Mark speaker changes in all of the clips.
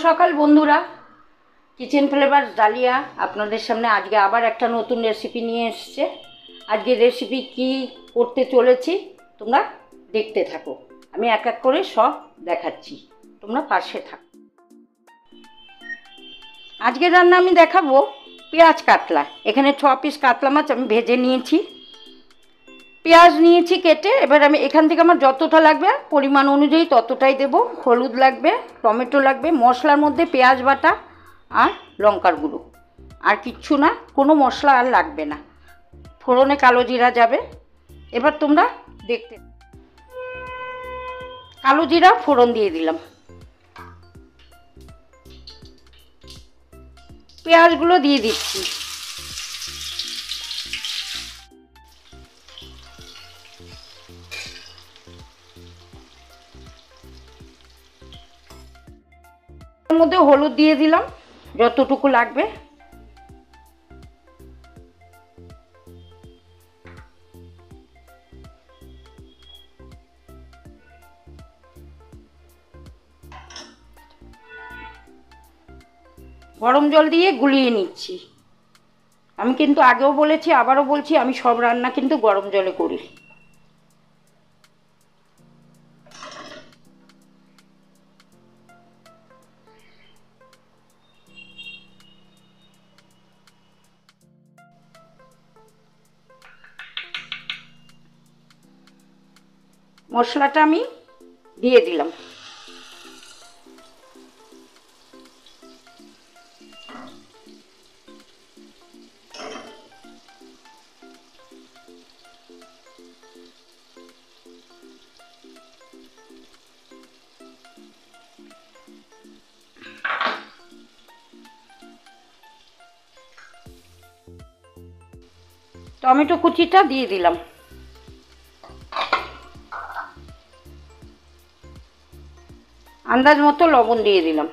Speaker 1: সকাল বন্ধুরা, kitchen flavour dahlia আপনাদের সামনে আজকে আবার একটা নতুন রেসিপি নিয়ে এসেছে। আজকে রেসিপি কি করতে চলেছি তোমরা দেখতে থাকো, আমি এক এক করে সব দেখাচ্ছি, তোমরা পাশে থাকো। আজকে রান্না আমি দেখাবো পেঁয়াজ কাতলা। এখানে 6 পিস কাতলা মাছ আমি ভেজে নিয়েছি, পেঁয়াজ নিয়েছি কেটে। এবার আমি এখান থেকে আমার যতটা লাগবে পরিমাণ অনুযায়ী ততটাই দেব। হলুদ লাগবে, টমেটো লাগবে, মশলার মধ্যে পেঁয়াজ বাটা আর লঙ্কার গুঁড়ো, আর কিচ্ছু না, কোনো মশলা আর লাগবে না। ফোড়নে কালো জিরা যাবে। এবার তোমরা দেখতে, কালো জিরা ফোড়ন দিয়ে দিলাম, পেঁয়াজগুলো দিয়ে দিচ্ছি। এর মধ্যে হলুদ দিয়ে দিলাম যতটুকু লাগবে। গরম জল দিয়ে গুলিয়ে নিচ্ছি। আমি কিন্তু আগেও বলেছি, আবারও বলছি, আমি সব রান্না কিন্তু গরম জলে করি। মশলাটা আমি দিয়ে দিলাম। টমেটো কুচিটা দিয়ে দিলাম। আন্দাজ মতো লবণ দিয়ে দিলাম।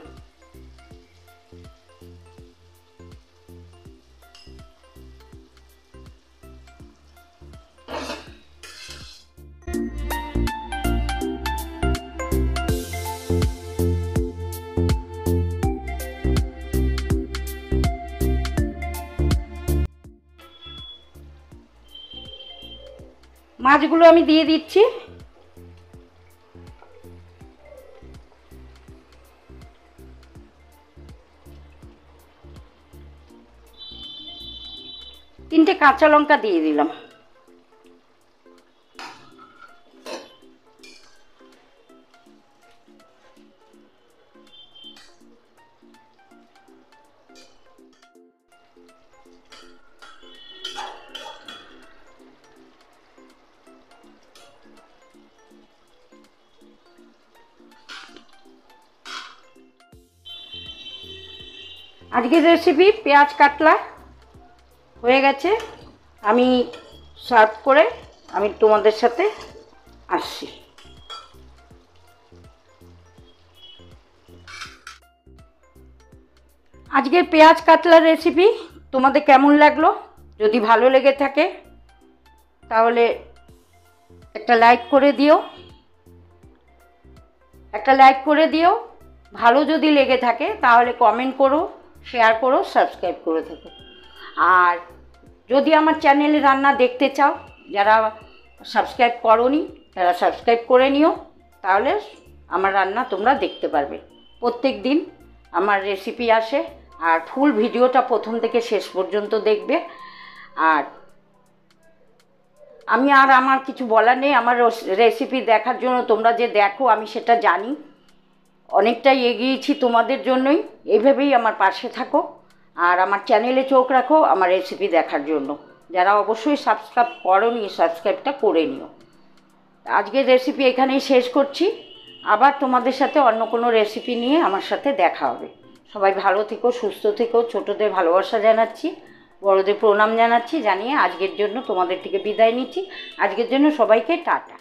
Speaker 1: মাছগুলো আমি দিয়ে দিচ্ছি। তিনটে কাঁচা লঙ্কা দিয়ে দিলাম। আজকের রেসিপি পেঁয়াজ কাতলা হয়ে গেছে। আমি সার্ভ করে আমি তোমাদের সাথে আসছি। আজকের পেঁয়াজ কাতলার রেসিপি তোমাদের কেমন লাগলো? যদি ভালো লেগে থাকে তাহলে একটা লাইক করে দিও, ভালো যদি লেগে থাকে তাহলে কমেন্ট করো, শেয়ার করো, সাবস্ক্রাইব করে থাকো। আর যদি আমার চ্যানেলে রান্না দেখতে চাও, যারা সাবস্ক্রাইব করোনি তারা সাবস্ক্রাইব করে নিও, তাহলে আমার রান্না তোমরা দেখতে পারবে। প্রত্যেক দিন আমার রেসিপি আসে, আর ফুল ভিডিওটা প্রথম থেকে শেষ পর্যন্ত দেখবে। আর আমার কিছু বলার নেই। আমার রেসিপি দেখার জন্য তোমরা যে দেখো আমি সেটা জানি, অনেকটাই এগিয়েছি তোমাদের জন্যই। এইভাবেই আমার পাশে থাকো, আর আমার চ্যানেলে চোখ রাখো আমার রেসিপি দেখার জন্য। যারা অবশ্যই সাবস্ক্রাইব করোনি, সাবস্ক্রাইবটা করে নিও। আজকের রেসিপি এখানেই শেষ করছি। আবার তোমাদের সাথে অন্য কোনো রেসিপি নিয়ে আমার সাথে দেখা হবে। সবাই ভালো থেকো, সুস্থ থেকো। ছোটদের ভালোবাসা জানাচ্ছি, বড়দের প্রণাম জানাচ্ছি, জানিয়ে আজকের জন্য তোমাদের থেকে বিদায় নিচ্ছি। আজকের জন্য সবাইকে টাটা।